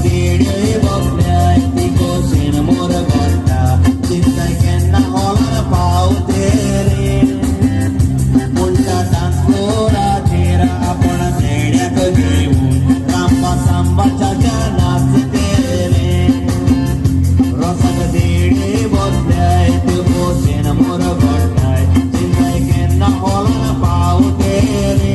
देडे बसल्याय ती कोशेन मोर गोट्टा चिंताय केन्ना ओलार पावते रे उलटा डान्स फ्लोराचेर आपण देड्याक घेऊन रांबा सांबाच्या नाचते रे रोसाक देडे बसल्याय ती कोशेन मोर गोट्टाय चिंताय केन्ना ओलार पावते रे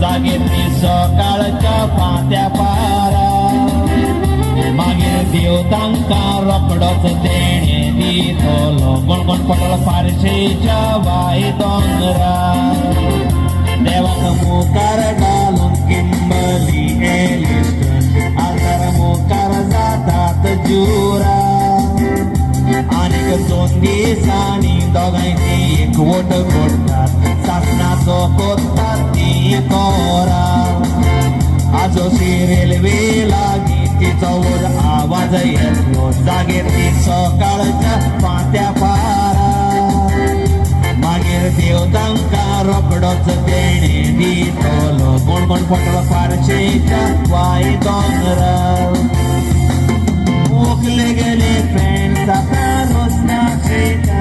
जागेतली सकाळच्या पात्या पारा देव तांकां रोखडोच देणे दितलो कोण कोण पडलो फारशेच्या वाय दोंगरार देवाक मुखार घालून किंबर्ली एलिस्टन आतार मुखार जातात जुरा आनीक 2 दिसांनी दोगांयची एकवट करतात सासणाचो कोत्तात ती कोरा आजोशी रेल्वे लागीं तिचो वड आवाज येतलो जागेर ती सकाळच्या 5 पारा मागीर देव तांकां रोखडोच देणे दितलो कोण कोण पडलो फारशेच्या वाय दोंगरार ओकले गेले फ्रेंड्स आतां रोस नाचयता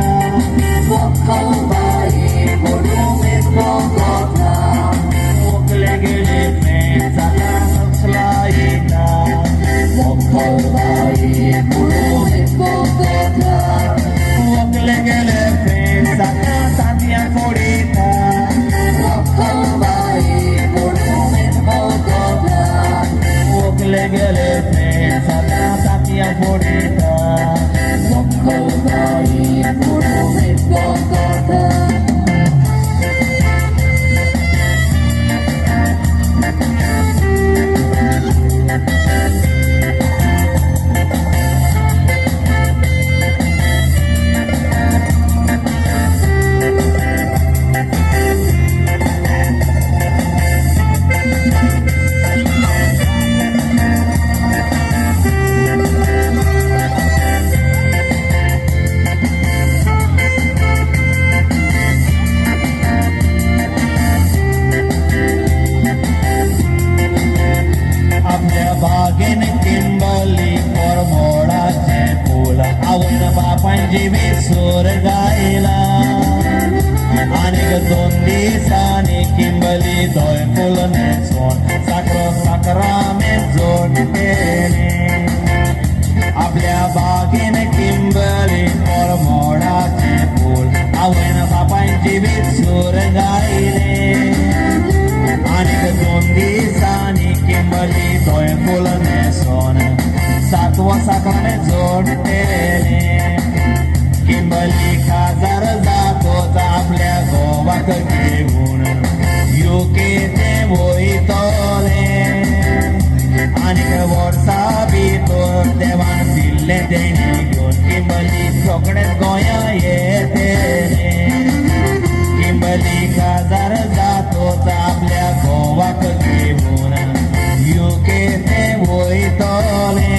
ओकले गेले फ्रेंड्स आतां नक्षला येता ओकले गेले फ्रेंड्स आतां तांतयां फोडीता ओकले गेले फ्रेंड्स आतां तांतयां फोडीता बागेन किंबर्ली मोडाचे फूल आवून बापांची विसूर गायला आनीक 2 दिसांनी किंबर्ली धोय फूल न्हेसोन साकरामे जोडटेले आपल्या बागेन किंबर्ली मोडाचे फूल आवून बापांची विसूर गायले आनीक 2 दिसांनी किंबर्ली धोय फूल न्हेसोन 7 साकरामे जोडटेले किंबर्ली खाजार जातोच आपल्या घोवाक घेवन युके ते वयतले आनीक वर्सा भितर देवान दिल्ले देणी घेवन किंबर्ली रोखडेच गोंया येतले किंबर्ली खाजार जातोच आपल्या घोवाक घेवन युके ते वयतले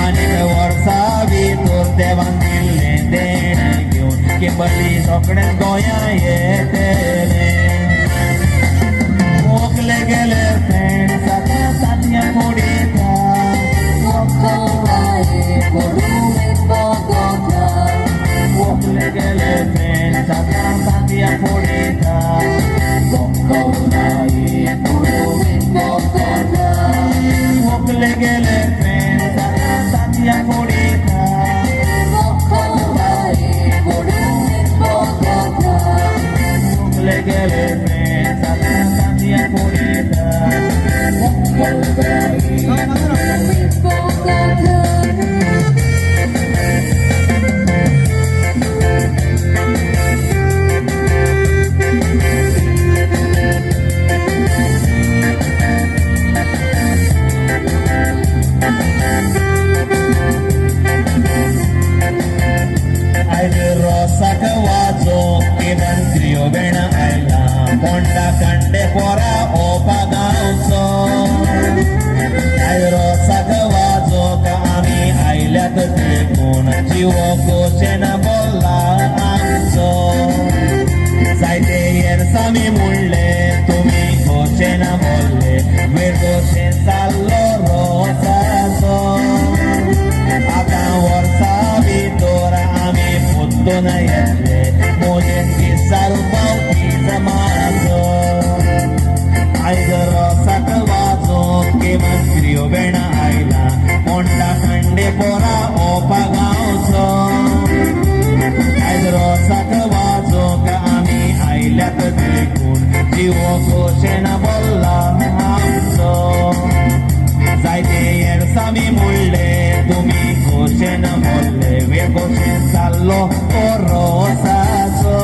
आनीक वर्सा भितर देवान दिल्ले देण घेवन किंबर्ली रोखडेच गोंया येतले ओकले गेले फ्रेंड्स आतां तांतयां फोडीता ओकले गेले फ्रेंड्स आतां तांतयां फोडीता ओकले गेले फ्रेंड्स आतां तांतयां फोडीता ओकले गेले फ्रेंड्स आतां तांतयां फोडीता रोसाक वाजो किरण क्रियो बेण आयला पोंडा कांडे पोरा ओपा गांवचो रोसाक वाजो आमी आयल्यात देखून जिवो कोशेन बोल्ला आमचो जायते येरसामी म्हणले तुमी कोशेन बोल्ले वेळ कोशेन चाललो रोसाचो आतां वर्सा भितर आमी पोत्तून येतले मोजेन किसार पावती जमाचो आयज रोसाक वाजो किमान क्रियो बेण आयला पोंडा खांडे पोरा ओपा गांवचो आयज रोसाक वाजो आमी आयल्यात देखून जिवो कोशेन बोल्ला आमचो जायते येरसामी म्हणले जाल्लो तो रोसाचो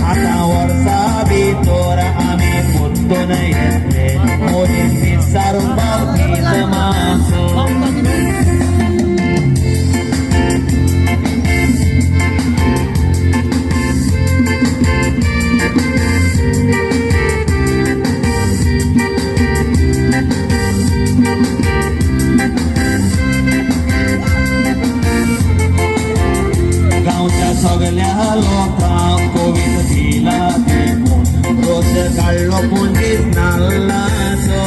आता वर्सा भितर आमी परतून येतले मोदीन विचारून बावकीत माचो गांवच्या सगळ्या लोकांक कोविड दिला देखून रोस काडलो पुंजीत नाल्लाचो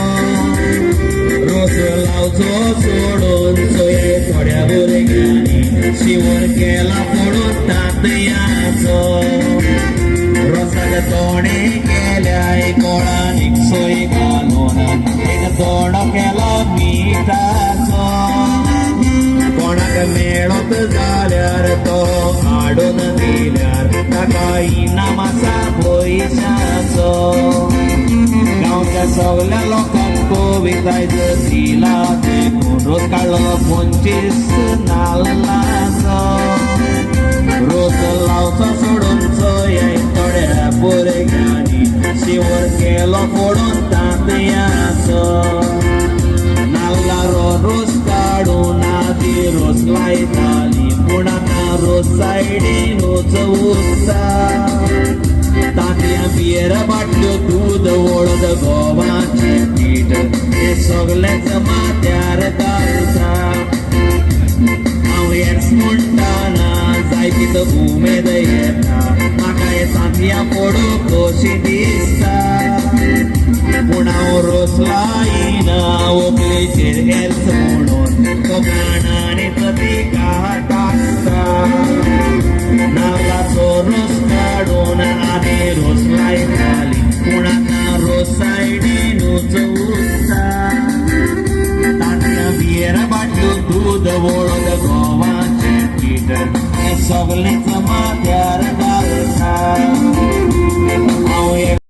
रोस लावचो सोडून चोये थोड्या भुरग्यांनी शिवण केला पडून तांतयाचो रोसाक तोणे केल्या कोळांनीक सोय घालून एक तोंड केला मिठाचो कोणाक मेळत जाल्यार तो हाडून दिल्यार ताका इनाम आसा पयशाचो गांवच्या सगळ्या लोकांक कोविड आयज दिला देखून रोस काडलो 25 नाल्लाचो रोस लावचो सोडून चोये थोड्या भुरग्यांनी शिवर केलो पडून तांतयाचो नाल्ला रोस काडून आदी रोस लायताली पूण आतां रोस सायडीनूच उरता तांतयां बियर बाटल्यो दूद वळद गोवाचें पीठ हें सगळेंच माथ्यार घालता हांव हेंच म्हणटाना जाय तितू उमेद येता म्हाका हे तांतयां पडूंक कशी दिसता पूण हांव रोस लायना व्हंकलेचेर हेल्थ म्हणून तो प्राणांनीच तिका टाकता नाल्लाचो रोस काडून आदी रोस लायताली पूण आतां रोस सायडीनूच उरता तांतयां बियर बाटल्यो दूद वळद गोवाचें पीठ हें सगळेंच माथ्यार घालता हांव